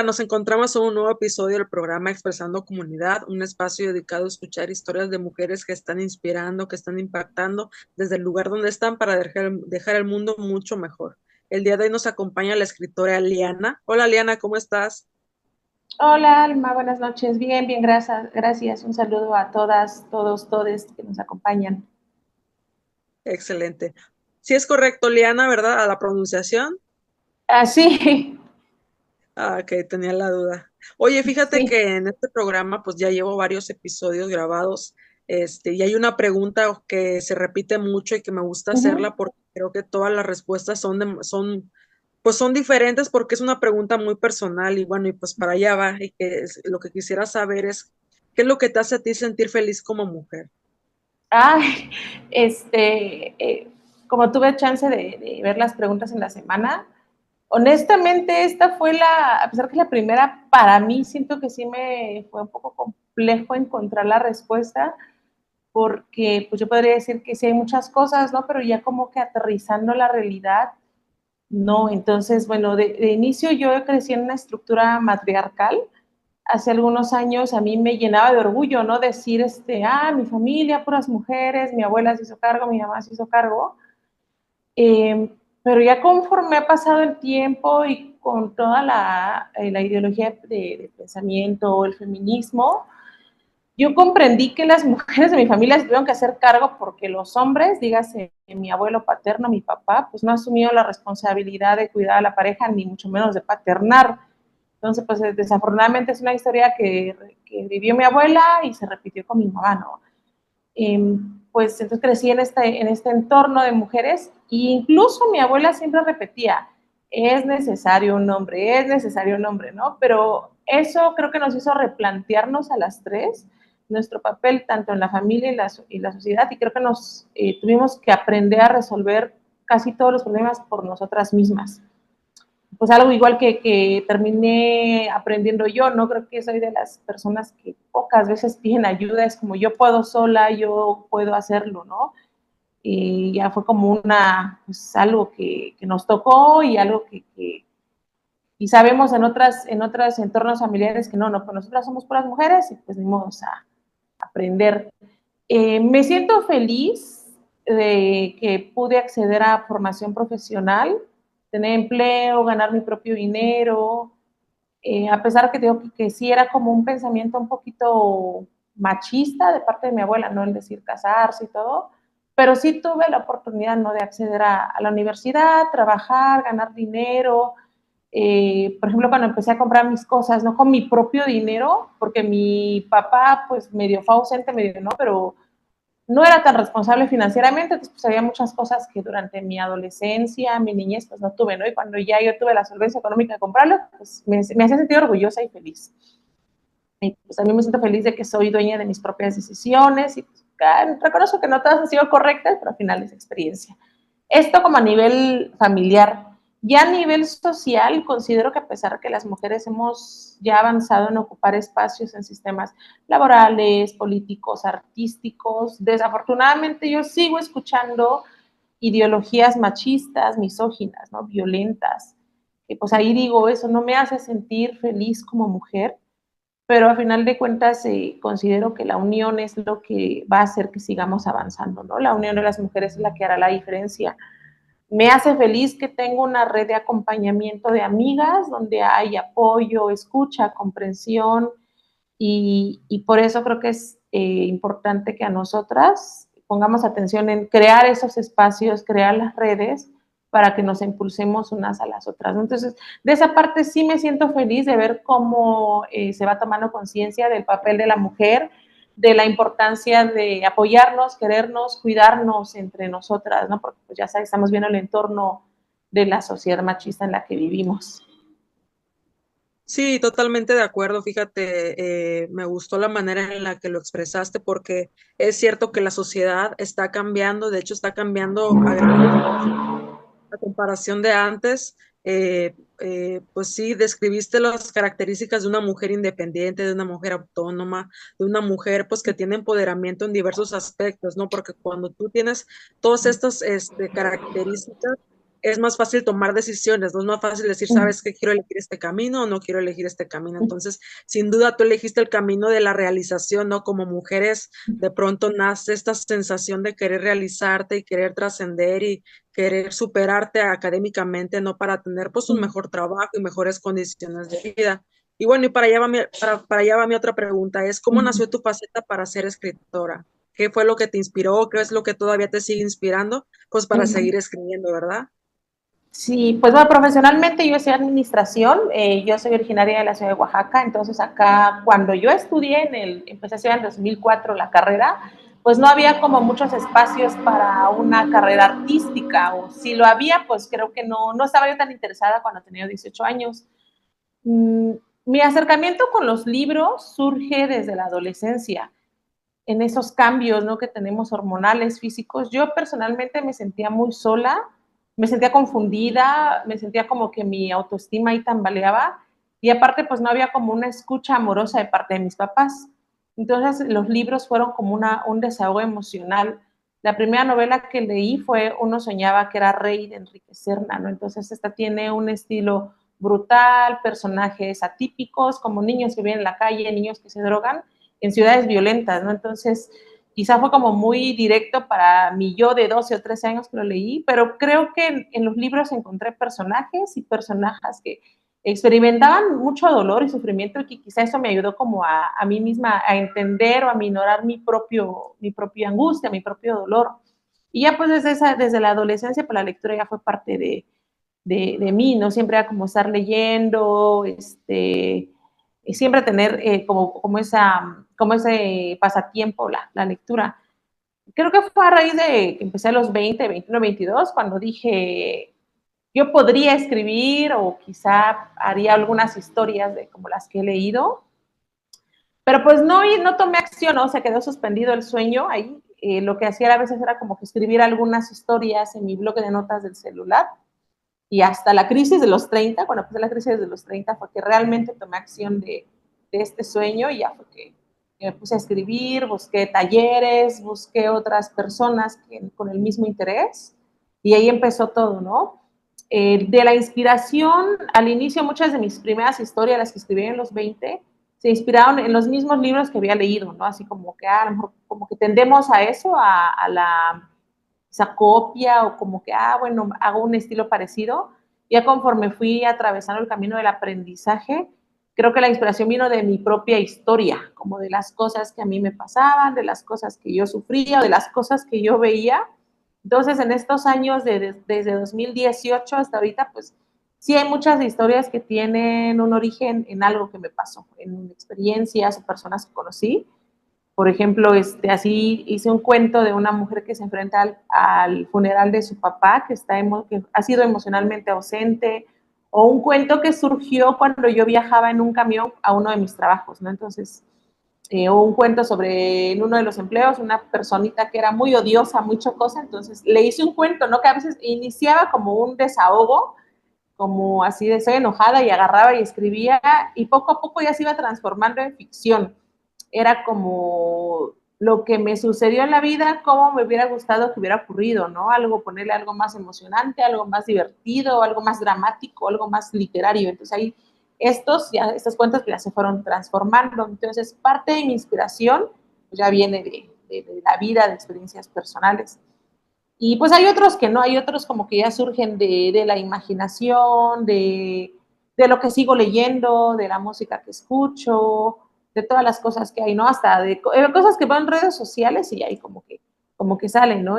Hola, nos encontramos en un nuevo episodio del programa Expresando Comunidad, un espacio dedicado a escuchar historias de mujeres que están inspirando, que están impactando desde el lugar donde están para dejar el mundo mucho mejor. El día de hoy nos acompaña la escritora Liana. Hola Liana, ¿cómo estás? Hola, Alma, buenas noches. Bien, bien, gracias. Gracias. Un saludo a todas, todos, todes que nos acompañan. Excelente. Sí es correcto, Liana, ¿verdad? A la pronunciación. Sí, Ah, ok, tenía la duda. Oye, fíjate sí. que en este programa pues ya llevo varios episodios grabados, y hay una pregunta que se repite mucho y que me gusta Ujú. hacerla porque creo que todas las respuestas pues son diferentes porque es una pregunta muy personal y bueno, y pues para allá va y lo que quisiera saber es, ¿qué es lo que te hace a ti sentir feliz como mujer? Ay, como tuve chance de ver las preguntas en la semana, honestamente esta fue a pesar que es la primera, para mí siento que sí me fue un poco complejo encontrar la respuesta, porque pues yo podría decir que sí hay muchas cosas, ¿no? Pero ya como que aterrizando la realidad. No, entonces, bueno, de inicio yo crecí en una estructura matriarcal. Hace algunos años a mí me llenaba de orgullo, ¿no? Decir, mi familia, puras mujeres, mi abuela se hizo cargo, mi mamá se hizo cargo. Pero ya conforme ha pasado el tiempo y con toda la ideología de pensamiento, el feminismo, yo comprendí que las mujeres de mi familia se tuvieron que hacer cargo porque los hombres, dígase mi abuelo paterno, mi papá, pues no asumió la responsabilidad de cuidar a la pareja, ni mucho menos de paternar. Entonces, pues desafortunadamente es una historia que vivió mi abuela y se repitió con mi mamá, ¿no? Pues entonces crecí en este entorno de mujeres e incluso mi abuela siempre repetía, es necesario un hombre, ¿no? Pero eso creo que nos hizo replantearnos a las tres nuestro papel tanto en la familia y la sociedad y creo que nos tuvimos que aprender a resolver casi todos los problemas por nosotras mismas. Pues algo igual que terminé aprendiendo yo, ¿no? Creo que soy de las personas que pocas veces piden ayuda, es como yo puedo sola, yo puedo hacerlo, ¿no? Y ya fue como pues algo que nos tocó y algo y sabemos en otros entornos familiares que no, pues nosotras somos puras mujeres y pues venimos a aprender. Me siento feliz de que pude acceder a formación profesional, tener empleo, ganar mi propio dinero, a pesar que digo que sí era como un pensamiento un poquito machista de parte de mi abuela, no el decir casarse y todo, pero sí tuve la oportunidad, ¿no?, de acceder a la universidad, trabajar, ganar dinero. Por ejemplo, cuando empecé a comprar mis cosas, no con mi propio dinero, porque mi papá pues medio fue ausente, medio no, pero no era tan responsable financieramente, entonces pues había muchas cosas que durante mi adolescencia, mi niñez, pues no tuve, ¿no? Y cuando ya yo tuve la solvencia económica de comprarlo, pues me hacía sentir orgullosa y feliz. Y pues a mí me siento feliz de que soy dueña de mis propias decisiones y pues, reconozco que no todas han sido correctas, pero al final es experiencia. Esto como a nivel familiar. Ya a nivel social, considero que a pesar de que las mujeres hemos ya avanzado en ocupar espacios en sistemas laborales, políticos, artísticos, desafortunadamente yo sigo escuchando ideologías machistas, misóginas, ¿no?, violentas. Y pues ahí digo, eso no me hace sentir feliz como mujer, pero a final de cuentas considero que la unión es lo que va a hacer que sigamos avanzando, ¿no? La unión de las mujeres es la que hará la diferencia. Me hace feliz que tengo una red de acompañamiento de amigas donde hay apoyo, escucha, comprensión y por eso creo que es importante que a nosotras pongamos atención en crear esos espacios, crear las redes para que nos impulsemos unas a las otras. Entonces, de esa parte sí me siento feliz de ver cómo se va tomando conciencia del papel de la mujer, de la importancia de apoyarnos, querernos, cuidarnos entre nosotras, ¿no? Porque pues ya sabes, estamos viendo el entorno de la sociedad machista en la que vivimos. Sí, totalmente de acuerdo. Fíjate, me gustó la manera en la que lo expresaste porque es cierto que la sociedad está cambiando, de hecho está cambiando a grandes a comparación de antes. Pues sí, describiste las características de una mujer independiente, de una mujer autónoma, de una mujer pues que tiene empoderamiento en diversos aspectos, ¿no? Porque cuando tú tienes todas estas características, es más fácil tomar decisiones, no es más fácil decir, sabes que quiero elegir este camino o no quiero elegir este camino. Entonces, sin duda tú elegiste el camino de la realización, ¿no? Como mujeres, de pronto nace esta sensación de querer realizarte y querer trascender y querer superarte académicamente, ¿no? Para tener pues un mejor trabajo y mejores condiciones de vida. Y bueno, y para allá va mi otra pregunta, es ¿cómo nació tu faceta para ser escritora? ¿Qué fue lo que te inspiró? ¿Qué es lo que todavía te sigue inspirando? Pues para seguir escribiendo, ¿verdad? Sí, pues bueno, profesionalmente yo estudié administración, yo soy originaria de la ciudad de Oaxaca, entonces acá cuando yo estudié, empecé a estudiar en 2004 la carrera, pues no había como muchos espacios para una carrera artística, o si lo había, pues creo que no estaba yo tan interesada cuando tenía 18 años. Mi acercamiento con los libros surge desde la adolescencia, en esos cambios, ¿no?, que tenemos hormonales, físicos. Yo personalmente me sentía muy sola, me sentía confundida, me sentía como que mi autoestima ahí tambaleaba y aparte pues no había como una escucha amorosa de parte de mis papás. Entonces los libros fueron como un desahogo emocional. La primera novela que leí fue Uno soñaba que era rey, de Enrique Serna, ¿no? Entonces esta tiene un estilo brutal, personajes atípicos, como niños que viven en la calle, niños que se drogan, en ciudades violentas, ¿no? Entonces, quizá fue como muy directo para mi yo de 12 o 13 años que lo leí, pero creo que en los libros encontré personajes y personajes que experimentaban mucho dolor y sufrimiento y que quizá eso me ayudó como a mí misma a entender o a minorar mi propia angustia, mi propio dolor. Y ya pues desde la adolescencia, pues la lectura ya fue parte de mí, ¿no? Siempre era como estar leyendo, siempre tener como ese pasatiempo, la lectura. Creo que fue a raíz de que empecé a los 20, 21, 22, cuando dije, yo podría escribir o quizá haría algunas historias de como las que he leído, pero pues no tomé acción, ¿no? Se quedó suspendido el sueño ahí. Lo que hacía a veces era como que escribir algunas historias en mi bloque de notas del celular y hasta la crisis de los 30, cuando empecé la crisis de los 30, fue que realmente tomé acción de este sueño y ya fue que me puse a escribir, busqué talleres, busqué otras personas con el mismo interés y ahí empezó todo, ¿no? De la inspiración, al inicio muchas de mis primeras historias, las que escribí en los 20, se inspiraron en los mismos libros que había leído, ¿no? Así como que a lo mejor como que tendemos a eso, a la esa copia o como que, bueno, hago un estilo parecido. Ya conforme fui atravesando el camino del aprendizaje, creo que la inspiración vino de mi propia historia, como de las cosas que a mí me pasaban, de las cosas que yo sufría, de las cosas que yo veía. Entonces, en estos años, desde 2018 hasta ahorita, pues sí hay muchas historias que tienen un origen en algo que me pasó, en experiencias o personas que conocí. Por ejemplo, así hice un cuento de una mujer que se enfrenta al funeral de su papá, que ha sido emocionalmente ausente, o un cuento que surgió cuando yo viajaba en un camión a uno de mis trabajos, ¿no? Entonces, o un cuento sobre en uno de los empleos, una personita que era muy odiosa, muy chocosa, entonces le hice un cuento, ¿no? Que a veces iniciaba como un desahogo, como así de soy enojada y agarraba y escribía, y poco a poco ya se iba transformando en ficción. Era como lo que me sucedió en la vida, cómo me hubiera gustado que hubiera ocurrido, ¿no? Ponerle algo más emocionante, algo más divertido, algo más dramático, algo más literario. Entonces ahí estos cuentos ya se fueron transformando. Entonces parte de mi inspiración ya viene de la vida, de experiencias personales. Y pues hay otros que no, hay otros como que ya surgen de la imaginación, de lo que sigo leyendo, de la música que escucho, de todas las cosas que hay, ¿no? Hasta de cosas que van en redes sociales y ahí como que salen, ¿no?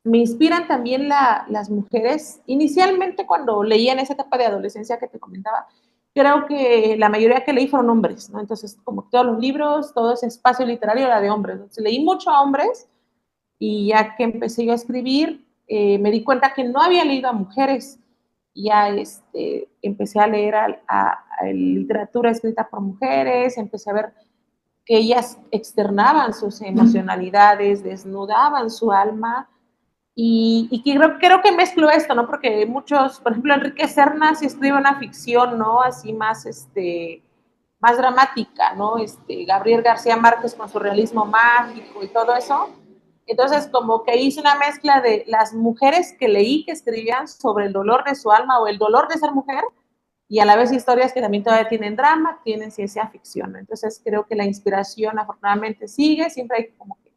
Me inspiran también las mujeres. Inicialmente cuando leía en esa etapa de adolescencia que te comentaba, creo que la mayoría que leí fueron hombres, ¿no? Entonces, como todos los libros, todo ese espacio literario era de hombres. Entonces, leí mucho a hombres y ya que empecé yo a escribir, me di cuenta que no había leído a mujeres. Ya empecé a leer a literatura escrita por mujeres, empecé a ver que ellas externaban sus emocionalidades, desnudaban su alma y creo que mezclo esto, ¿no? Porque muchos, por ejemplo, Enrique Serna sí escribe una ficción, ¿no? Así más dramática, ¿no? Gabriel García Márquez con su realismo mágico y todo eso. Entonces, como que hice una mezcla de las mujeres que leí que escribían sobre el dolor de su alma o el dolor de ser mujer, y a la vez historias que también todavía tienen drama, tienen ciencia ficción. Entonces, creo que la inspiración afortunadamente sigue, siempre hay como que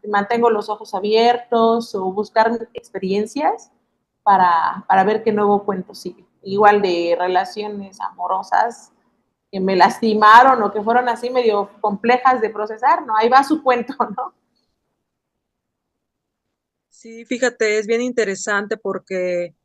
mantengo los ojos abiertos o buscar experiencias para ver qué nuevo cuento sigue. Igual de relaciones amorosas que me lastimaron o que fueron así medio complejas de procesar, ¿no? Ahí va su cuento, ¿no? Sí, fíjate, es bien interesante porque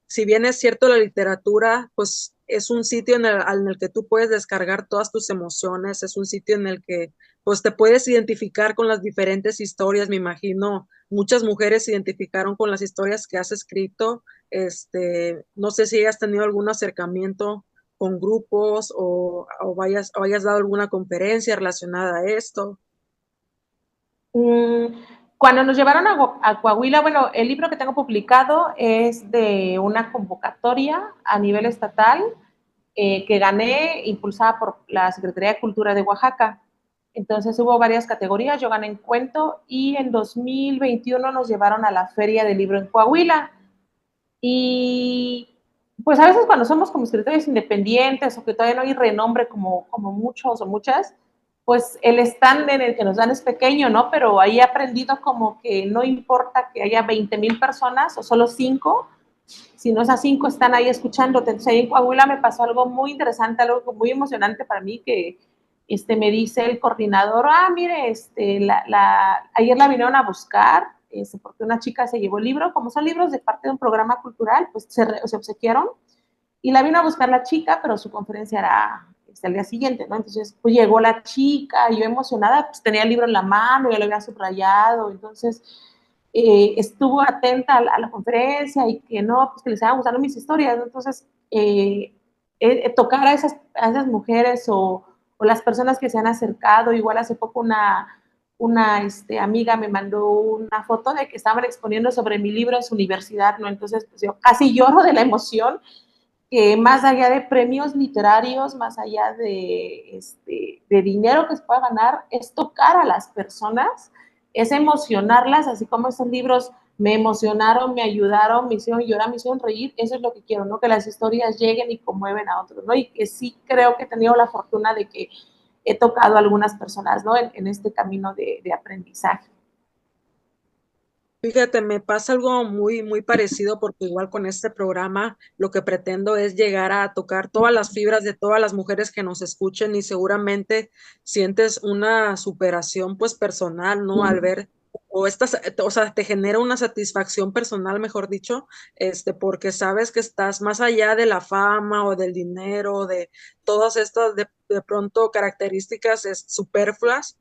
si bien es cierto la literatura, pues es un sitio en el que tú puedes descargar todas tus emociones, es un sitio en el que pues te puedes identificar con las diferentes historias, me imagino, muchas mujeres se identificaron con las historias que has escrito, no sé si hayas tenido algún acercamiento con grupos o hayas dado alguna conferencia relacionada a esto. Mm, cuando nos llevaron a Coahuila, bueno, el libro que tengo publicado es de una convocatoria a nivel estatal que gané, impulsada por la Secretaría de Cultura de Oaxaca. Entonces hubo varias categorías, yo gané en cuento y en 2021 nos llevaron a la Feria del Libro en Coahuila. Y pues a veces cuando somos como escritores independientes o que todavía no hay renombre como muchos o muchas, pues el stand en el que nos dan es pequeño, ¿no? Pero ahí he aprendido como que no importa que haya 20,000 personas o solo 5, si no esas 5 están ahí escuchándote. Entonces ahí en Coahuila me pasó algo muy interesante, algo muy emocionante para mí que me dice el coordinador, mire, ayer la vinieron a buscar, porque una chica se llevó el libro, como son libros de parte de un programa cultural, pues se obsequiaron, y la vino a buscar la chica, pero su conferencia era el día siguiente, ¿no? Entonces, pues llegó la chica, y yo emocionada, pues tenía el libro en la mano, ya lo había subrayado, entonces estuvo atenta a la conferencia y que no, pues que les estaban gustando mis historias, ¿no? Entonces, tocar a esas mujeres o las personas que se han acercado, igual hace poco una amiga me mandó una foto de que estaban exponiendo sobre mi libro en su universidad, ¿no? Entonces, pues yo casi lloro de la emoción, que más allá de premios literarios, más allá de dinero que se pueda ganar, es tocar a las personas, es emocionarlas, así como esos libros me emocionaron, me ayudaron, me hicieron llorar, me hicieron reír, eso es lo que quiero, ¿no? Que las historias lleguen y conmueven a otros, ¿no? Y que sí creo que he tenido la fortuna de que he tocado a algunas personas, ¿no? En este camino de aprendizaje. Fíjate, me pasa algo muy, muy parecido porque igual con este programa lo que pretendo es llegar a tocar todas las fibras de todas las mujeres que nos escuchen y seguramente sientes una superación pues personal, ¿no? Al ver o sea, te genera una satisfacción personal, mejor dicho, porque sabes que estás más allá de la fama o del dinero, de todas estas de pronto características superfluas,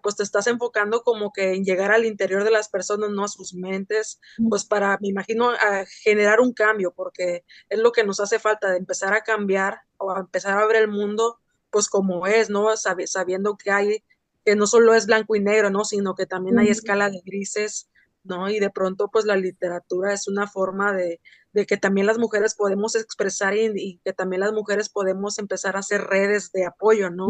pues te estás enfocando como que en llegar al interior de las personas, no a sus mentes, pues para, me imagino, a generar un cambio, porque es lo que nos hace falta, de empezar a cambiar o a empezar a ver el mundo, pues como es, ¿no? Sabiendo que hay, que no solo es blanco y negro, ¿no? Sino que también hay escala de grises, ¿no? Y de pronto, pues la literatura es una forma de que también las mujeres podemos expresar y que también las mujeres podemos empezar a hacer redes de apoyo, ¿no?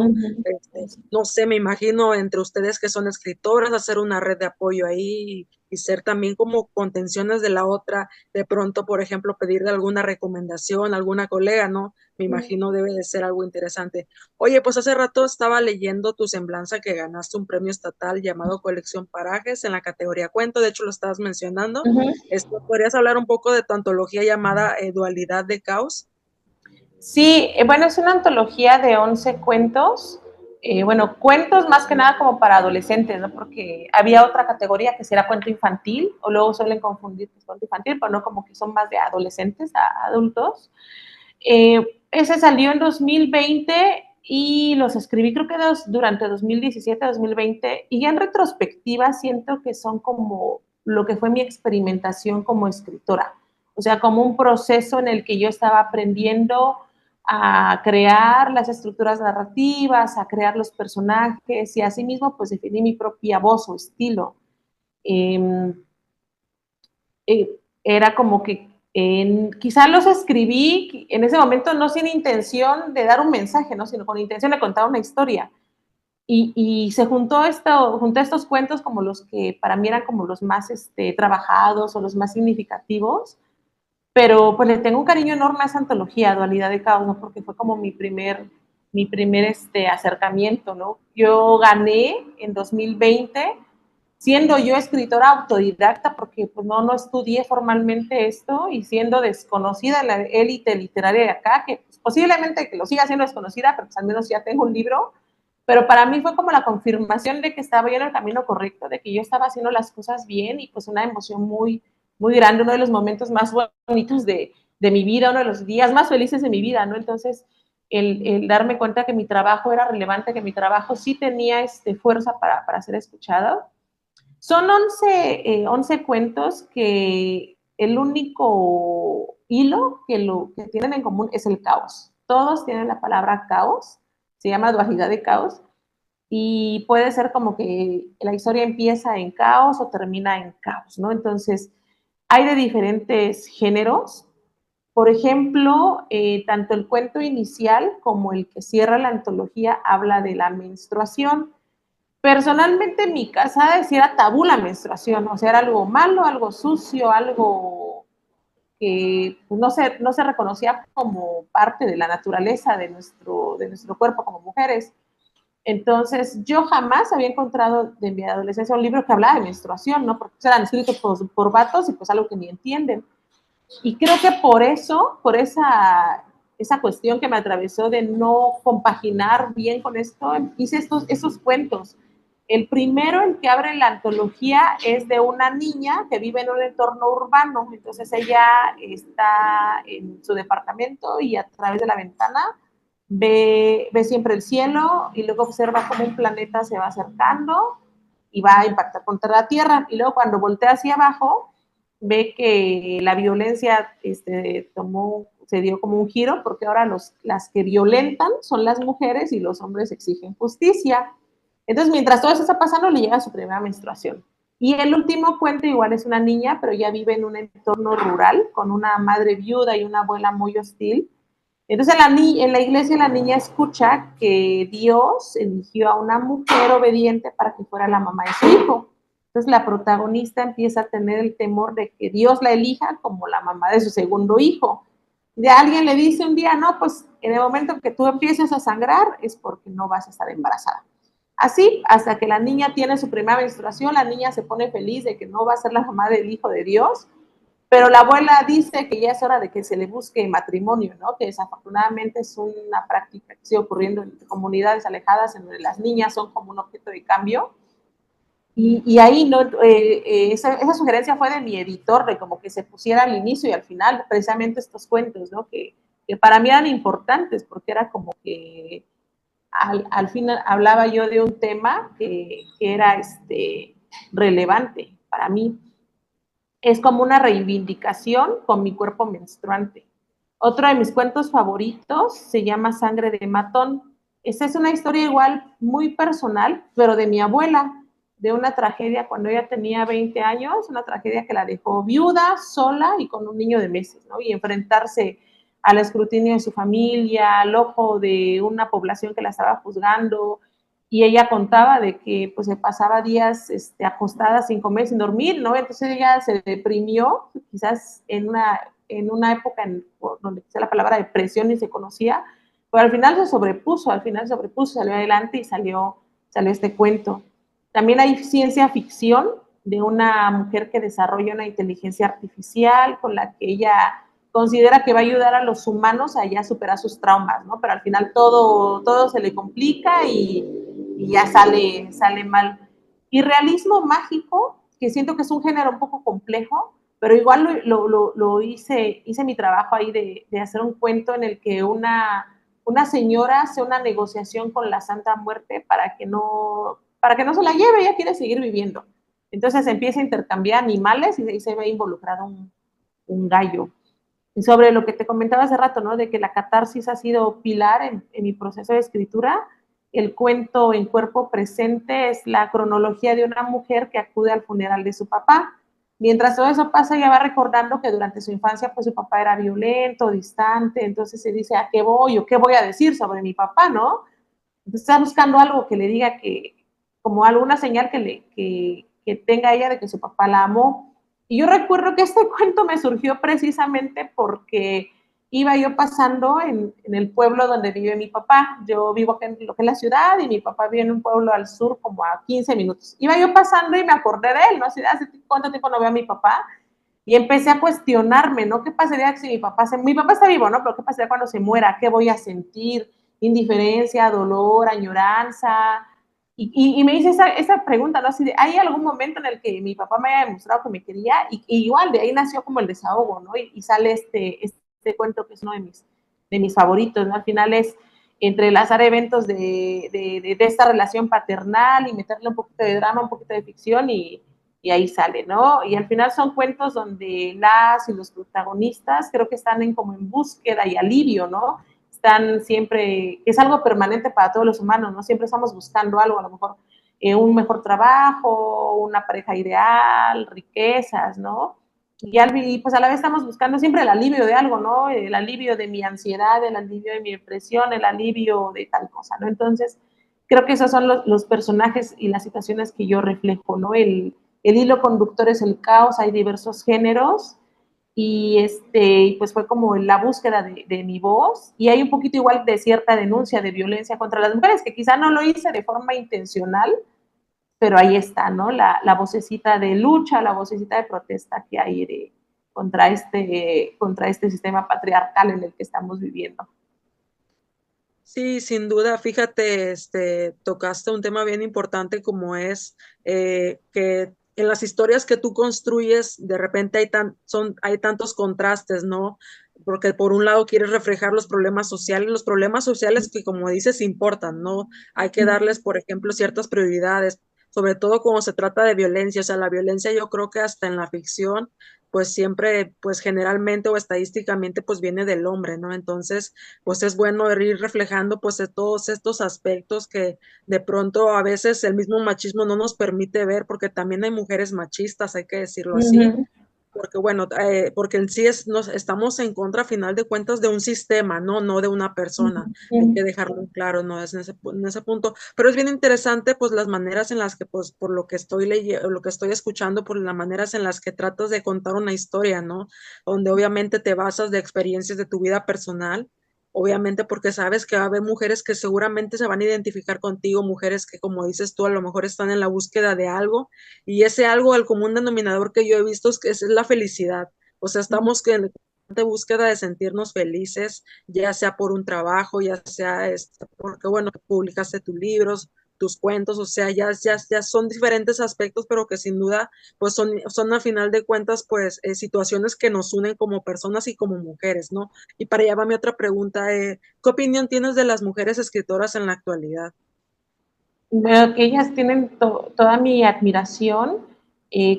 No sé, me imagino entre ustedes que son escritoras, hacer una red de apoyo ahí y ser también como contenciones de la otra, de pronto, por ejemplo, pedirle alguna recomendación a alguna colega, ¿no? Me imagino debe de ser algo interesante. Oye, pues hace rato estaba leyendo tu semblanza que ganaste un premio estatal llamado Colección Parajes en la categoría cuento, de hecho lo estabas mencionando. ¿Podrías hablar un poco de tu antología llamada Dualidad de Caos? Sí, bueno, es una antología de 11 cuentos. Bueno, cuentos más que nada como para adolescentes, ¿no? Porque había otra categoría que será cuento infantil, o luego suelen confundir con cuento infantil, pero no, como que son más de adolescentes a adultos. Ese salió en 2020 y los escribí creo que durante 2017-2020, y ya en retrospectiva siento que son como lo que fue mi experimentación como escritora, o sea, como un proceso en el que yo estaba aprendiendo a crear las estructuras narrativas, a crear los personajes, y asimismo pues definí mi propia voz o estilo. Eh, Era como que quizá los escribí en ese momento no sin intención de dar un mensaje, ¿no? Sino con intención de contar una historia. Y se juntó estos cuentos como los que para mí eran como los más trabajados o los más significativos, pero pues le tengo un cariño enorme a esa antología, Dualidad de Caos, ¿no? Porque fue como mi primer acercamiento, ¿no? Yo gané en 2020, siendo yo escritora autodidacta, porque pues no estudié formalmente esto y siendo desconocida en la élite literaria de acá, que pues, posiblemente que lo siga siendo desconocida, pero pues al menos ya tengo un libro, pero para mí fue como la confirmación de que estaba yo en el camino correcto, de que yo estaba haciendo las cosas bien y pues una emoción muy, muy grande, uno de los momentos más bonitos de mi vida, uno de los días más felices de mi vida, ¿no? Entonces, el darme cuenta que mi trabajo era relevante, que mi trabajo sí tenía fuerza para ser escuchado. Son 11 cuentos que el único hilo que tienen en común es el caos. Todos tienen la palabra caos, se llama Dualidad de Caos, y puede ser como que la historia empieza en caos o termina en caos, ¿no? Entonces, hay de diferentes géneros. Por ejemplo, tanto el cuento inicial como el que cierra la antología habla de la menstruación. Personalmente en mi casa era tabú la menstruación, o sea, era algo malo, algo sucio, algo que pues, no se reconocía como parte de la naturaleza de nuestro cuerpo como mujeres. Entonces, yo jamás había encontrado de mi adolescencia un libro que hablaba de menstruación, ¿no? Porque eran escritos por vatos y pues algo que ni entienden. Y creo que por eso, por esa cuestión que me atravesó de no compaginar bien con esto, hice estos cuentos. El primero, el que abre la antología, es de una niña que vive en un entorno urbano. Entonces ella está en su departamento y a través de la ventana ve siempre el cielo y luego observa cómo un planeta se va acercando y va a impactar contra la Tierra. Y luego cuando voltea hacia abajo, ve que la violencia se dio como un giro, porque ahora las que violentan son las mujeres y los hombres exigen justicia. Entonces, mientras todo eso está pasando, le llega su primera menstruación. Y el último cuento igual es una niña, pero ya vive en un entorno rural, con una madre viuda y una abuela muy hostil. Entonces en la iglesia la niña escucha que Dios eligió a una mujer obediente para que fuera la mamá de su hijo. Entonces la protagonista empieza a tener el temor de que Dios la elija como la mamá de su segundo hijo. De alguien le dice un día, no, pues en el momento que tú empieces a sangrar es porque no vas a estar embarazada. Así, hasta que la niña tiene su primera menstruación, la niña se pone feliz de que no va a ser la mamá del hijo de Dios, pero la abuela dice que ya es hora de que se le busque matrimonio, ¿no? Que desafortunadamente es una práctica que sigue ocurriendo en comunidades alejadas en donde las niñas son como un objeto de cambio. Y ahí no, esa sugerencia fue de mi editor, de como que se pusiera al inicio y al final precisamente estos cuentos, ¿no? Que para mí eran importantes porque era como que al final hablaba yo de un tema que era relevante para mí. Es como una reivindicación con mi cuerpo menstruante. Otro de mis cuentos favoritos se llama Sangre de Matón. Esta es una historia igual muy personal, pero de mi abuela, de una tragedia cuando ella tenía 20 años, una tragedia que la dejó viuda, sola y con un niño de meses, ¿no? Y enfrentarse al escrutinio de su familia, al ojo de una población que la estaba juzgando, y ella contaba de que pues se pasaba días acostada sin comer, sin dormir, ¿no? Entonces ella se deprimió, quizás en una época donde quizá la palabra depresión ni se conocía, pero al final se sobrepuso, salió adelante y salió este cuento. También hay ciencia ficción de una mujer que desarrolla una inteligencia artificial con la que ella considera que va a ayudar a los humanos a ya superar sus traumas, ¿no? Pero al final todo se le complica y ya sale mal. Y realismo mágico, que siento que es un género un poco complejo, pero igual lo hice mi trabajo ahí de hacer un cuento en el que una señora hace una negociación con la Santa Muerte para que no se la lleve, ella quiere seguir viviendo. Entonces empieza a intercambiar animales y ahí se ve involucrado un gallo. Y sobre lo que te comentaba hace rato, ¿no? De que la catarsis ha sido pilar en mi proceso de escritura. El cuento en cuerpo presente es la cronología de una mujer que acude al funeral de su papá. Mientras todo eso pasa, ella va recordando que durante su infancia, pues su papá era violento, distante, entonces se dice, ¿a qué voy o qué voy a decir sobre mi papá, no? Entonces está buscando algo que le diga que, como alguna señal que tenga ella de que su papá la amó. Y yo recuerdo que este cuento me surgió precisamente porque iba yo pasando en el pueblo donde vive mi papá. Yo vivo aquí en lo que es la ciudad y mi papá vive en un pueblo al sur como a 15 minutos. Iba yo pasando y me acordé de él, ¿no? Así, hace cuánto tiempo no veo a mi papá. Y empecé a cuestionarme, ¿no? ¿Qué pasaría si mi papá se... Mi papá está vivo, ¿no? Pero ¿qué pasaría cuando se muera? ¿Qué voy a sentir? Indiferencia, dolor, añoranza. Y me hice esa pregunta, ¿no? Así de, ¿hay algún momento en el que mi papá me haya demostrado que me quería? Y igual, de ahí nació como el desahogo, ¿no? Y sale este cuento que es uno de mis favoritos, ¿no? Al final es entrelazar eventos de esta relación paternal y meterle un poquito de drama, un poquito de ficción y ahí sale, ¿no? Y al final son cuentos donde las y los protagonistas creo que están como en búsqueda y alivio, ¿no? Están siempre, que es algo permanente para todos los humanos, ¿no? Siempre estamos buscando algo, a lo mejor un mejor trabajo, una pareja ideal, riquezas, ¿no? Y pues a la vez estamos buscando siempre el alivio de algo, ¿no? El alivio de mi ansiedad, el alivio de mi depresión, el alivio de tal cosa, ¿no? Entonces, creo que esos son los personajes y las situaciones que yo reflejo, ¿no? El hilo conductor es el caos, hay diversos géneros y pues fue como la búsqueda de mi voz y hay un poquito igual de cierta denuncia de violencia contra las mujeres, que quizá no lo hice de forma intencional, pero ahí está, ¿no? La vocecita de lucha, la vocecita de protesta que hay contra este sistema patriarcal en el que estamos viviendo. Sí, sin duda, fíjate, tocaste un tema bien importante como es que en las historias que tú construyes, de repente hay tantos contrastes, ¿no? Porque por un lado quieres reflejar los problemas sociales que como dices importan, ¿no? Hay que darles, por ejemplo, ciertas prioridades, sobre todo cuando se trata de violencia, o sea, la violencia yo creo que hasta en la ficción, pues siempre, pues generalmente o estadísticamente, pues viene del hombre, ¿no? Entonces, pues es bueno ir reflejando pues de todos estos aspectos que de pronto a veces el mismo machismo no nos permite ver, porque también hay mujeres machistas, hay que decirlo Uh así, -huh. porque bueno, porque en sí nos estamos en contra a final de cuentas de un sistema, no de una Uh persona. Hay -huh. que dejarlo claro, no es en ese punto. Pero es bien interesante, pues, las maneras en las que, pues, por lo que estoy leyendo, lo que estoy escuchando, por las maneras en las que tratas de contar una historia, ¿no? Donde obviamente te basas de experiencias de tu vida personal, obviamente porque sabes que va a haber mujeres que seguramente se van a identificar contigo, mujeres que, como dices tú, a lo mejor están en la búsqueda de algo y ese algo, el común denominador que yo he visto es que es la felicidad. O sea, estamos en búsqueda de sentirnos felices, ya sea por un trabajo, ya sea porque, bueno, publicaste tus libros, tus cuentos, o sea, ya son diferentes aspectos, pero que sin duda, pues son a final de cuentas, pues situaciones que nos unen como personas y como mujeres, ¿no? Y para allá va mi otra pregunta, ¿qué opinión tienes de las mujeres escritoras en la actualidad? Veo que ellas tienen toda mi admiración.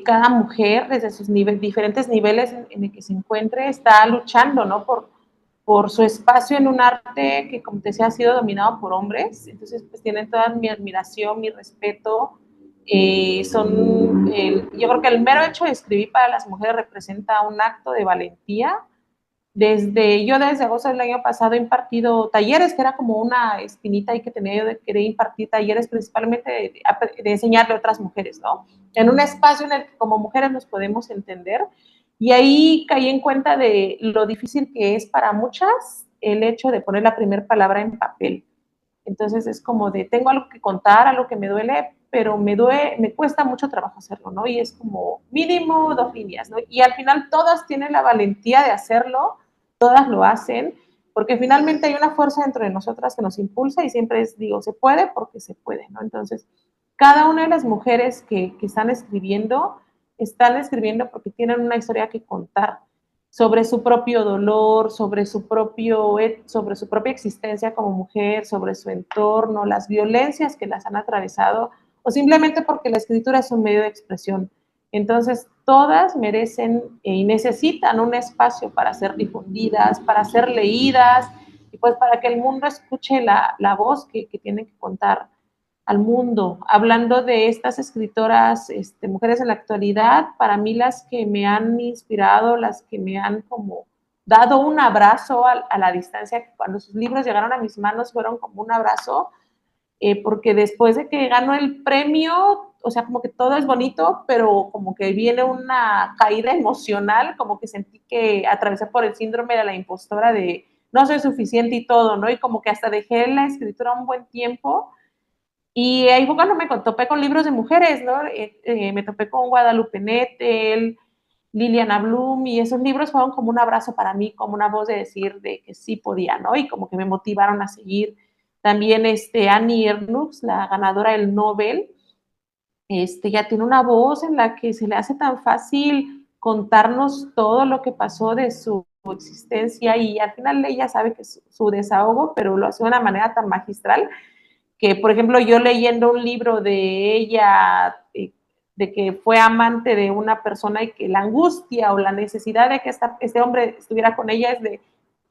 Cada mujer, desde sus diferentes niveles en el que se encuentre, está luchando, ¿no? Por su espacio en un arte que, como te decía, ha sido dominado por hombres. Entonces, pues tienen toda mi admiración, mi respeto. Yo creo que el mero hecho de escribir para las mujeres representa un acto de valentía. Desde agosto del año pasado he impartido talleres, que era como una espinita ahí que tenía yo de querer impartir talleres principalmente de enseñarle a otras mujeres, ¿no? En un espacio en el que como mujeres nos podemos entender. Y ahí caí en cuenta de lo difícil que es para muchas el hecho de poner la primera palabra en papel. Entonces es como de, tengo algo que contar, algo que me duele, pero me cuesta mucho trabajo hacerlo, ¿no? Y es como mínimo 2 líneas, ¿no? Y al final todas tienen la valentía de hacerlo, todas lo hacen, porque finalmente hay una fuerza dentro de nosotras que nos impulsa y siempre digo, se puede porque se puede, ¿no? Entonces, cada una de las mujeres que están escribiendo porque tienen una historia que contar sobre su propio dolor, sobre su propia existencia como mujer, sobre su entorno, las violencias que las han atravesado, o simplemente porque la escritura es un medio de expresión. Entonces, todas merecen y necesitan un espacio para ser difundidas, para ser leídas, y pues para que el mundo escuche la voz que tienen que contar al mundo. Hablando de estas escritoras, mujeres en la actualidad, para mí las que me han inspirado, las que me han como dado un abrazo a la distancia, cuando sus libros llegaron a mis manos fueron como un abrazo, porque después de que ganó el premio, o sea, como que todo es bonito, pero como que viene una caída emocional, como que sentí que atravesé por el síndrome de la impostora de no soy suficiente y todo, ¿no? Y como que hasta dejé la escritura un buen tiempo. Y ahí fue cuando me topé con libros de mujeres, ¿no? Me topé con Guadalupe Nettel, Liliana Bloom, y esos libros fueron como un abrazo para mí, como una voz de decir de que sí podía, ¿no? Y como que me motivaron a seguir. También Annie Ernaux, la ganadora del Nobel, ya tiene una voz en la que se le hace tan fácil contarnos todo lo que pasó de su existencia y al final ella sabe que es su desahogo, pero lo hace de una manera tan magistral que, por ejemplo, yo leyendo un libro de ella, de que fue amante de una persona y que la angustia o la necesidad de que este hombre estuviera con ella es de,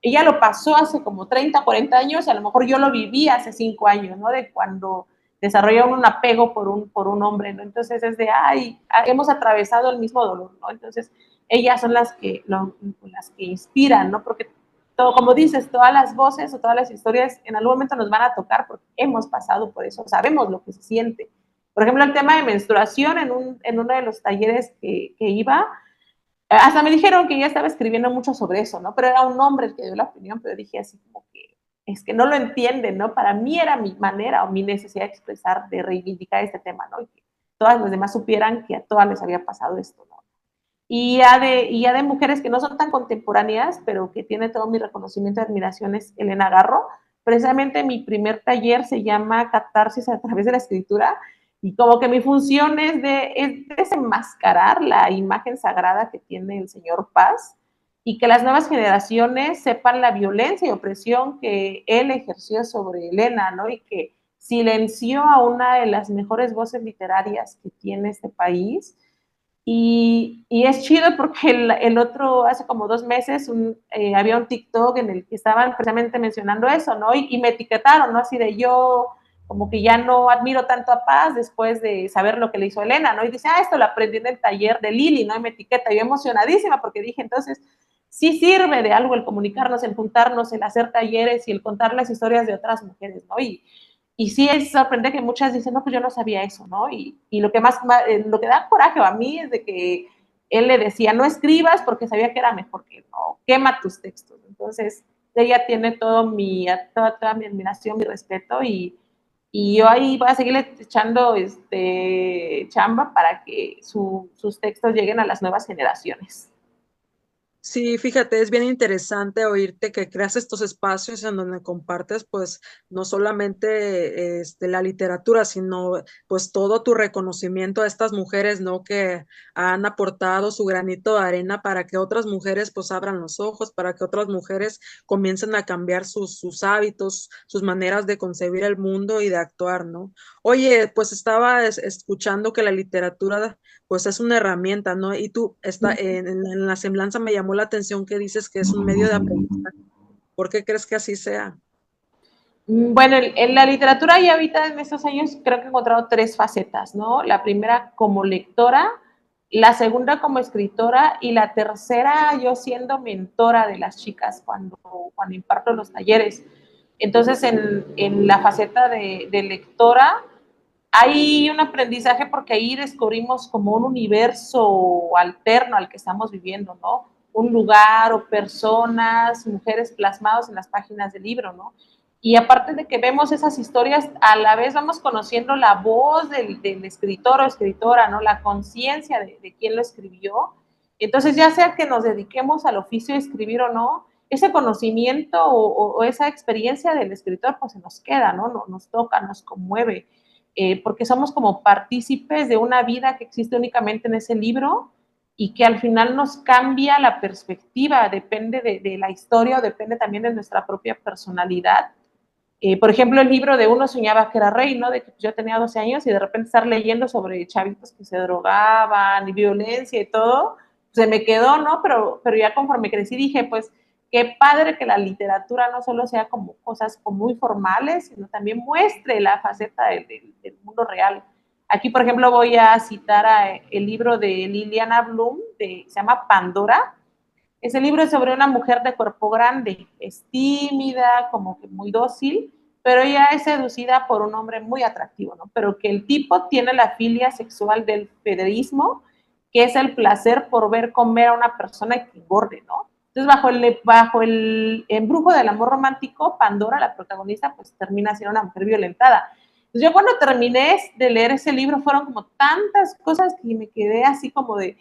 ella lo pasó hace como 30, 40 años, y a lo mejor yo lo viví hace 5 años, ¿no? De cuando desarrolla un apego por un hombre, ¿no? Entonces es de, ay, hemos atravesado el mismo dolor, ¿no? Entonces ellas son las que inspiran, ¿no? Porque todo, como dices, todas las voces o todas las historias en algún momento nos van a tocar porque hemos pasado por eso, sabemos lo que se siente. Por ejemplo, el tema de menstruación en uno de los talleres que iba, hasta me dijeron que ya estaba escribiendo mucho sobre eso, ¿no? Pero era un hombre el que dio la opinión, pero dije así como que es que no lo entienden, ¿no? Para mí era mi manera o mi necesidad de expresar, de reivindicar este tema, ¿no? Y que todas las demás supieran que a todas les había pasado esto, ¿no? Y ya de mujeres que no son tan contemporáneas, pero que tiene todo mi reconocimiento y admiración, es Elena Garro. Precisamente mi primer taller se llama Catarsis a través de la escritura, y como que mi función es desenmascarar la imagen sagrada que tiene el Señor Paz y que las nuevas generaciones sepan la violencia y opresión que él ejerció sobre Elena, ¿no? Y que silenció a una de las mejores voces literarias que tiene este país. Y es chido porque el otro, hace como 2 meses, había un TikTok en el que estaban precisamente mencionando eso, ¿no? Y me etiquetaron, ¿no? Así de yo, como que ya no admiro tanto a Paz después de saber lo que le hizo Elena, ¿no? Y dice, esto lo aprendí en el taller de Lili, ¿no? Y me etiqueta, yo emocionadísima porque dije, entonces, sí sirve de algo el comunicarnos, el juntarnos, el hacer talleres y el contar las historias de otras mujeres, ¿no? Y sí es sorprendente que muchas dicen, no, pues yo no sabía eso, ¿no? Y lo que lo que da coraje a mí es de que él le decía, no escribas porque sabía que era mejor que no, quema tus textos. Entonces, ella tiene toda mi admiración, mi respeto, y yo ahí voy a seguirle echando chamba para que sus textos lleguen a las nuevas generaciones. Sí, fíjate, es bien interesante oírte que creas estos espacios en donde compartes, pues, no solamente la literatura, sino pues todo tu reconocimiento a estas mujeres, ¿no? Que han aportado su granito de arena para que otras mujeres pues abran los ojos, para que otras mujeres comiencen a cambiar sus hábitos, sus maneras de concebir el mundo y de actuar, ¿no? Oye, pues estaba escuchando que la literatura pues es una herramienta, ¿no? Y tú en la semblanza me llamó la atención que dices que es un medio de aprendizaje. ¿Por qué crees que así sea? Bueno, en la literatura y ahorita en estos años creo que he encontrado 3 facetas, ¿no? La primera como lectora, la segunda como escritora y la tercera yo siendo mentora de las chicas cuando imparto los talleres. Entonces, en la faceta de lectora hay un aprendizaje porque ahí descubrimos como un universo alterno al que estamos viviendo, ¿no? Un lugar o personas, mujeres plasmados en las páginas del libro, ¿no? Y aparte de que vemos esas historias, a la vez vamos conociendo la voz del escritor o escritora, ¿no? La conciencia de quién lo escribió. Entonces, ya sea que nos dediquemos al oficio de escribir o no, ese conocimiento o esa experiencia del escritor, pues se nos queda, ¿no? Nos toca, nos conmueve, porque somos como partícipes de una vida que existe únicamente en ese libro y que al final nos cambia la perspectiva, depende de la historia o depende también de nuestra propia personalidad. Por ejemplo, el libro de Uno soñaba que era rey, ¿no? De que yo tenía 12 años y de repente estar leyendo sobre chavitos que se drogaban y violencia y todo, se me quedó, ¿no? Pero ya conforme crecí dije, pues, qué padre que la literatura no solo sea como cosas como muy formales, sino también muestre la faceta del mundo real. Aquí, por ejemplo, voy a citar el libro de Liliana Bloom, se llama Pandora. Ese libro es sobre una mujer de cuerpo grande, es tímida, como que muy dócil, pero ella es seducida por un hombre muy atractivo, ¿no? Pero que el tipo tiene la filia sexual del federismo, que es el placer por ver comer a una persona que engorde, ¿no? Entonces, bajo el embrujo del amor romántico, Pandora, la protagonista, pues termina siendo una mujer violentada. Entonces, yo cuando terminé de leer ese libro, fueron como tantas cosas que me quedé así como de,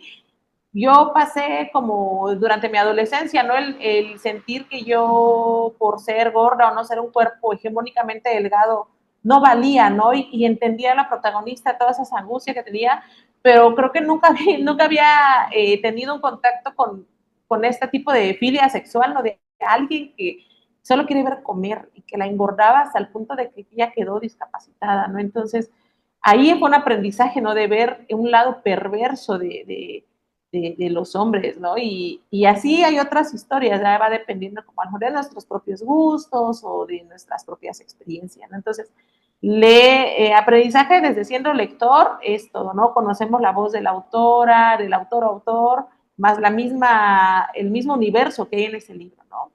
yo pasé como durante mi adolescencia, ¿no? El sentir que yo, por ser gorda o no ser un cuerpo hegemónicamente delgado, no valía, ¿no? Y entendía a la protagonista todas esas angustias que tenía, pero creo que nunca había tenido un contacto con este tipo de filia sexual, ¿no? De alguien que solo quiere ver comer y que la engordaba hasta el punto de que ella quedó discapacitada, ¿no? Entonces, ahí fue un aprendizaje, ¿no? De ver un lado perverso de los hombres, ¿no? Y así hay otras historias, ya va dependiendo como a lo mejor de nuestros propios gustos o de nuestras propias experiencias, ¿no? Entonces, aprendizaje desde siendo lector es todo, ¿no? Conocemos la voz de la autora, del autor, más el mismo universo que hay en ese libro, ¿no?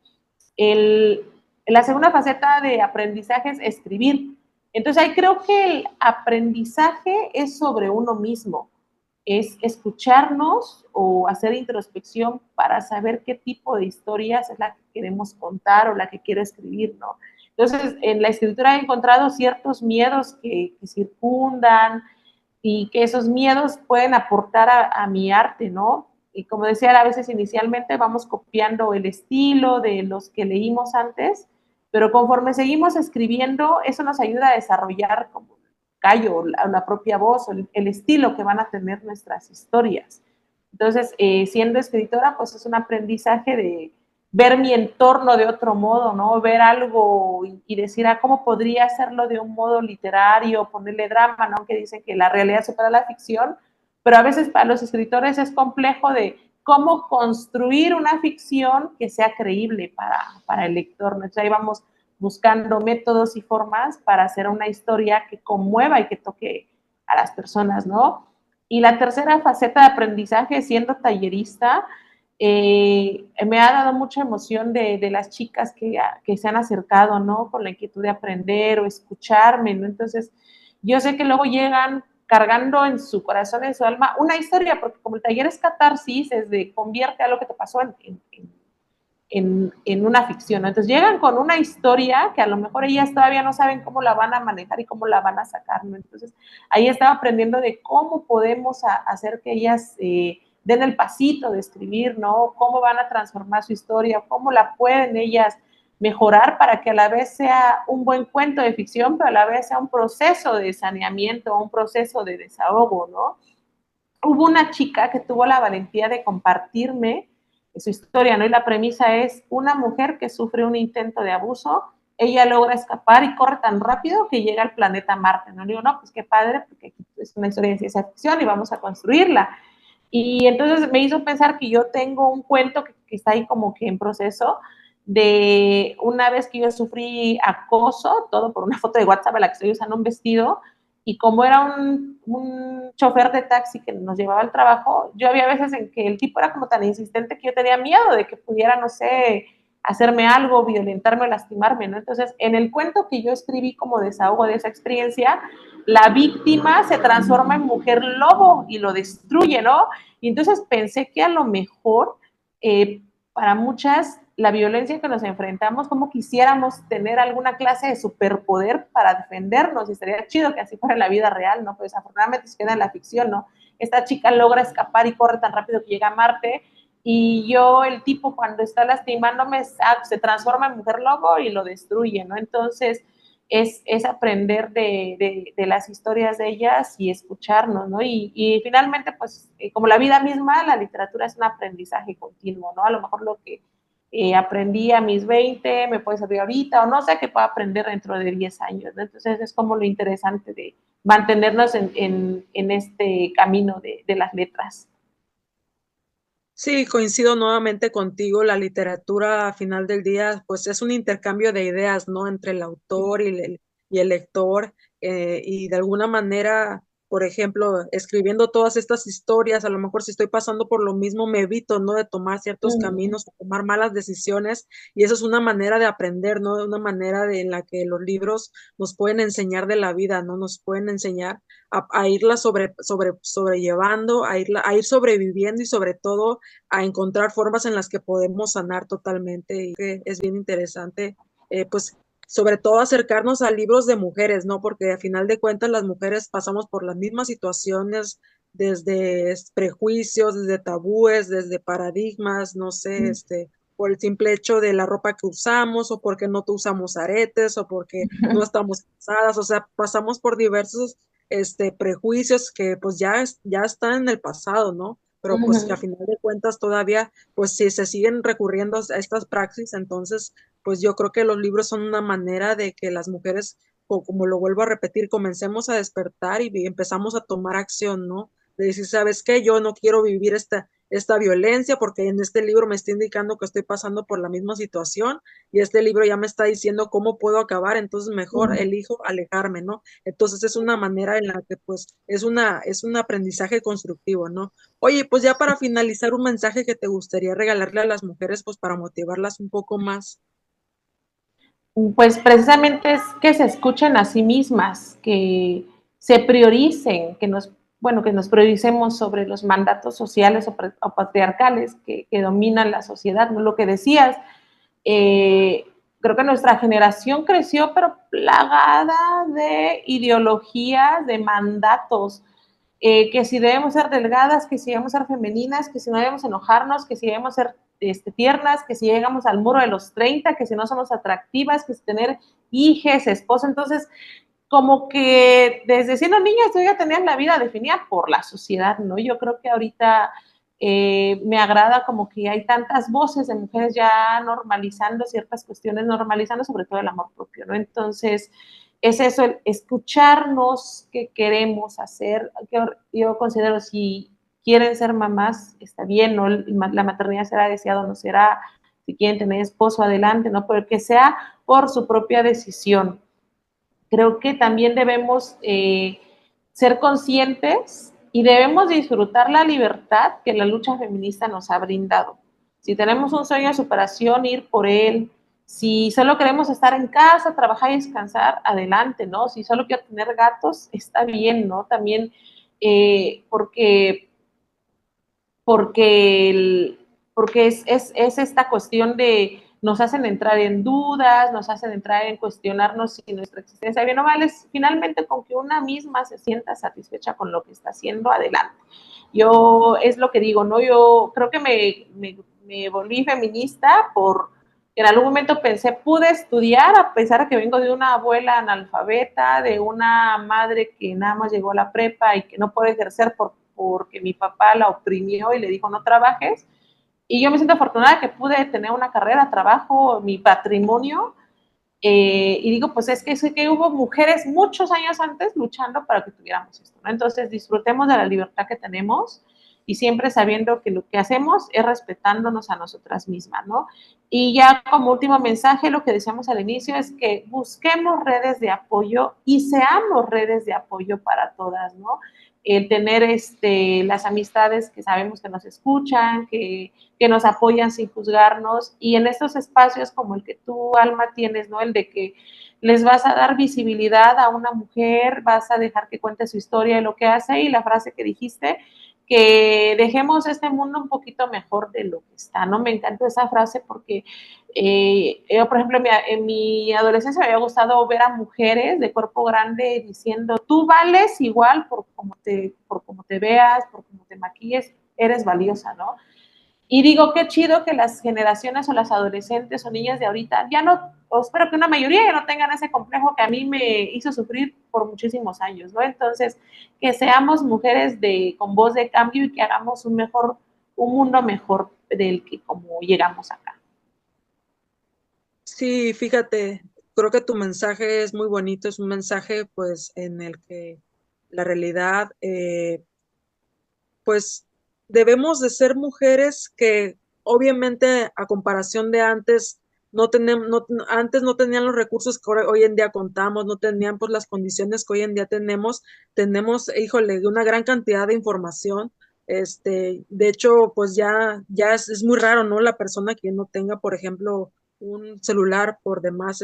El, la segunda faceta de aprendizaje es escribir. Entonces ahí creo que el aprendizaje es sobre uno mismo, es escucharnos o hacer introspección para saber qué tipo de historias es la que queremos contar o la que quiero escribir, ¿no? Entonces, en la escritura he encontrado ciertos miedos que circundan y que esos miedos pueden aportar a mi arte, ¿no? Y como decía, a veces inicialmente vamos copiando el estilo de los que leímos antes, pero conforme seguimos escribiendo, eso nos ayuda a desarrollar como el callo, la propia voz, o el estilo que van a tener nuestras historias. Entonces, siendo escritora, pues es un aprendizaje de ver mi entorno de otro modo, ¿no? Ver algo y decir, ah, ¿cómo podría hacerlo de un modo literario, ponerle drama, ¿no? Que dicen que la realidad supera la ficción, pero a veces para los escritores es complejo de cómo construir una ficción que sea creíble para el lector, ¿no? Entonces ahí vamos buscando métodos y formas para hacer una historia que conmueva y que toque a las personas, ¿no? Y la tercera faceta de aprendizaje, siendo tallerista, me ha dado mucha emoción de las chicas que se han acercado, ¿no? Con la inquietud de aprender o escucharme, ¿no? Entonces, yo sé que luego llegan cargando en su corazón, en su alma, una historia, porque como el taller es catarsis, es de convierte a lo que te pasó en una ficción, ¿no? Entonces llegan con una historia que a lo mejor ellas todavía no saben cómo la van a manejar y cómo la van a sacar, ¿no? Entonces ahí estaba aprendiendo de cómo podemos hacer que ellas den el pasito de escribir, ¿no? Cómo van a transformar su historia, cómo la pueden ellas mejorar para que a la vez sea un buen cuento de ficción, pero a la vez sea un proceso de saneamiento, un proceso de desahogo, ¿no? Hubo una chica que tuvo la valentía de compartirme su historia, ¿no? Y la premisa es una mujer que sufre un intento de abuso, ella logra escapar y corre tan rápido que llega al planeta Marte, ¿no? Le digo, no, pues qué padre, porque aquí es una historia de ciencia ficción y vamos a construirla. Y entonces me hizo pensar que yo tengo un cuento que está ahí como que en proceso de una vez que yo sufrí acoso, todo por una foto de WhatsApp a la que estoy usando un vestido, y como era un chofer de taxi que nos llevaba al trabajo, yo había veces en que el tipo era como tan insistente que yo tenía miedo de que pudiera, no sé, hacerme algo, violentarme o lastimarme, ¿no? Entonces, en el cuento que yo escribí como desahogo de esa experiencia, la víctima se transforma en mujer lobo y lo destruye, ¿no? Y entonces pensé que a lo mejor para muchas la violencia que nos enfrentamos, como quisiéramos tener alguna clase de superpoder para defendernos, y sería chido que así fuera en la vida real, ¿no? Pues afortunadamente se queda en la ficción, ¿no? Esta chica logra escapar y corre tan rápido que llega a Marte, y yo, el tipo, cuando está lastimándome, se transforma en mujer lobo y lo destruye, ¿no? Entonces, es aprender de las historias de ellas y escucharnos, ¿no? Y finalmente, pues, como la vida misma, la literatura es un aprendizaje continuo, ¿no? A lo mejor lo que aprendí a mis 20 me puede servir ahorita, o no sé qué puedo aprender dentro de 10 años, ¿no? Entonces, es como lo interesante de mantenernos en este camino de las letras. Sí, coincido nuevamente contigo. La literatura, a final del día, pues es un intercambio de ideas, ¿no? Entre el autor y el lector, y de alguna manera por ejemplo, escribiendo todas estas historias, a lo mejor si estoy pasando por lo mismo, me evito, ¿no? De tomar ciertos Mm, caminos o tomar malas decisiones, y eso es una manera de aprender, ¿no? Una manera en la que los libros nos pueden enseñar de la vida, ¿no? Nos pueden enseñar a irla sobrellevando, a ir sobreviviendo y sobre todo a encontrar formas en las que podemos sanar totalmente, y que es bien interesante, pues sobre todo acercarnos a libros de mujeres, ¿no? Porque a final de cuentas las mujeres pasamos por las mismas situaciones, desde prejuicios, desde tabúes, desde paradigmas, no sé, mm. por el simple hecho de la ropa que usamos, o porque no usamos aretes, o porque no estamos casadas, o sea, pasamos por diversos, prejuicios que pues ya están en el pasado, ¿no? Pero pues que a Ujú. final de cuentas todavía, pues si se siguen recurriendo a estas praxis, entonces pues yo creo que los libros son una manera de que las mujeres, o como lo vuelvo a repetir, comencemos a despertar y empezamos a tomar acción, ¿no? De decir, ¿sabes qué? Yo no quiero vivir esta violencia porque en este libro me está indicando que estoy pasando por la misma situación, y este libro ya me está diciendo cómo puedo acabar, entonces mejor Ujú. elijo alejarme, ¿no? Entonces es una manera en la que pues es un aprendizaje constructivo, ¿no? Oye, pues ya para finalizar, un mensaje que te gustaría regalarle a las mujeres, pues para motivarlas un poco más. Pues precisamente es que se escuchen a sí mismas, que se prioricen, bueno, que nos prioricemos sobre los mandatos sociales o patriarcales que dominan la sociedad, ¿no? Lo que decías, eh, creo que nuestra generación creció, pero plagada de ideologías, de mandatos, que si debemos ser delgadas, que si debemos ser femeninas, que si no debemos enojarnos, que si debemos ser tiernas, que si llegamos al muro de los 30, que si no somos atractivas, que si tener hijes, esposo. Entonces, como que desde siendo niñas yo ya tenía la vida definida por la sociedad, ¿no? Yo creo que ahorita me agrada como que hay tantas voces de mujeres ya normalizando ciertas cuestiones, normalizando sobre todo el amor propio, ¿no? Entonces, es eso, el escucharnos qué queremos hacer. Que yo considero si quieren ser mamás, está bien, ¿no? La maternidad será deseada o no será, si quieren tener esposo, adelante, ¿no? Pero que sea por su propia decisión. Creo que también debemos ser conscientes y debemos disfrutar la libertad que la lucha feminista nos ha brindado. Si tenemos un sueño de superación, ir por él. Si solo queremos estar en casa, trabajar y descansar, adelante, ¿no? Si solo quiero tener gatos, está bien, ¿no? También porque porque, porque es esta cuestión de nos hacen entrar en dudas, nos hacen entrar en cuestionarnos si nuestra existencia bien o mal, es finalmente con que una misma se sienta satisfecha con lo que está haciendo, adelante. Yo es lo que digo, ¿no? Yo creo que me volví feminista por en algún momento pensé, pude estudiar a pesar de que vengo de una abuela analfabeta, de una madre que nada más llegó a la prepa y que no puede ejercer porque mi papá la oprimió y le dijo no trabajes. Y yo me siento afortunada que pude tener una carrera, trabajo, mi patrimonio. Y digo, pues es que hubo mujeres muchos años antes luchando para que tuviéramos esto, ¿no? Entonces disfrutemos de la libertad que tenemos y siempre sabiendo que lo que hacemos es respetándonos a nosotras mismas, ¿no? Y ya como último mensaje, lo que decíamos al inicio es que busquemos redes de apoyo y seamos redes de apoyo para todas, ¿no? El tener las amistades que sabemos que nos escuchan, que nos apoyan sin juzgarnos, y en estos espacios como el que tú, Alma, tienes, ¿no? El de que les vas a dar visibilidad a una mujer, vas a dejar que cuente su historia y lo que hace, y la frase que dijiste, que dejemos este mundo un poquito mejor de lo que está, ¿no? Me encantó esa frase porque yo, por ejemplo, en mi adolescencia me había gustado ver a mujeres de cuerpo grande diciendo, tú vales igual por cómo te veas, por cómo te maquilles, eres valiosa, ¿no? Y digo, qué chido que las generaciones o las adolescentes o niñas de ahorita ya no, o espero que una mayoría ya no tengan ese complejo que a mí me hizo sufrir por muchísimos años, ¿no? Entonces, que seamos mujeres con voz de cambio y que hagamos un mundo mejor del que como llegamos acá. Sí, fíjate, creo que tu mensaje es muy bonito, es un mensaje pues en el que la realidad, pues debemos de ser mujeres que obviamente a comparación de antes no tenemos, antes no tenían los recursos que hoy en día contamos, no tenían pues las condiciones que hoy en día tenemos, híjole, una gran cantidad de información. De hecho, pues ya es muy raro, ¿no? La persona que no tenga, por ejemplo, un celular por demás,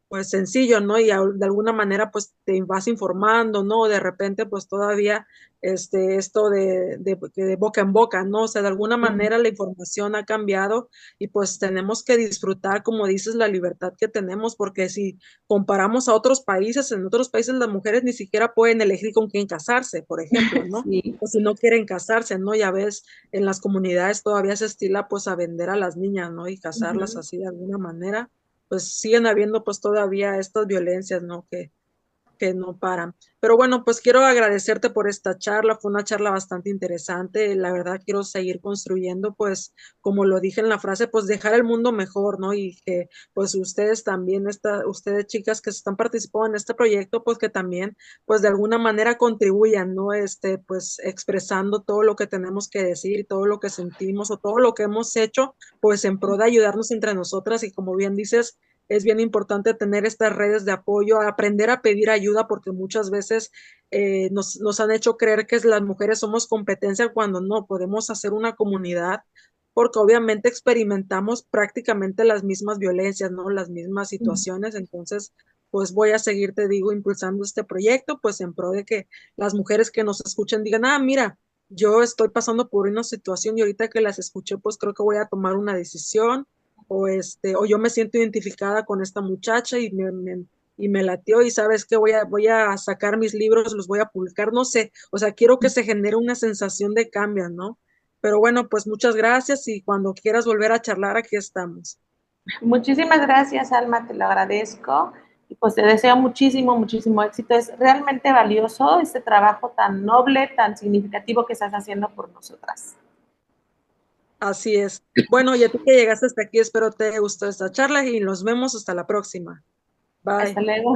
pues sencillo, ¿no? Y de alguna manera, pues te vas informando, ¿no? De repente, pues todavía, esto de boca en boca, ¿no? O sea, de alguna manera la información ha cambiado y pues tenemos que disfrutar, como dices, la libertad que tenemos, porque si comparamos a otros países, en otros países las mujeres ni siquiera pueden elegir con quién casarse, por ejemplo, ¿no? Sí. O si no quieren casarse, ¿no? Ya ves, en las comunidades todavía se estila pues a vender a las niñas, ¿no? Y casarlas Ujú. así de alguna manera, pues siguen habiendo pues todavía estas violencias, ¿no? Que no paran. Pero bueno, pues quiero agradecerte por esta charla, fue una charla bastante interesante, la verdad quiero seguir construyendo, pues como lo dije en la frase, pues dejar el mundo mejor, ¿no? Y que pues ustedes también, ustedes chicas que se están participando en este proyecto, pues que también, pues de alguna manera contribuyan, ¿no? Pues expresando todo lo que tenemos que decir, todo lo que sentimos o todo lo que hemos hecho, pues en pro de ayudarnos entre nosotras y como bien dices, es bien importante tener estas redes de apoyo, aprender a pedir ayuda, porque muchas veces nos han hecho creer que las mujeres somos competencia cuando no, podemos hacer una comunidad, porque obviamente experimentamos prácticamente las mismas violencias, ¿no? Las mismas situaciones, entonces pues voy a seguir, te digo, impulsando este proyecto, pues en pro de que las mujeres que nos escuchen digan, ah, mira, yo estoy pasando por una situación y ahorita que las escuché, pues creo que voy a tomar una decisión o yo me siento identificada con esta muchacha y me latió y sabes que voy a sacar mis libros, los voy a publicar, no sé, o sea, quiero que se genere una sensación de cambio, ¿no? Pero bueno, pues muchas gracias y cuando quieras volver a charlar, aquí estamos. Muchísimas gracias, Alma, te lo agradezco. Y pues te deseo muchísimo, muchísimo éxito. Es realmente valioso este trabajo tan noble, tan significativo que estás haciendo por nosotras. Así es. Bueno, y a ti que llegaste hasta aquí, espero te haya gustado esta charla y nos vemos hasta la próxima. Hasta Bye. luego.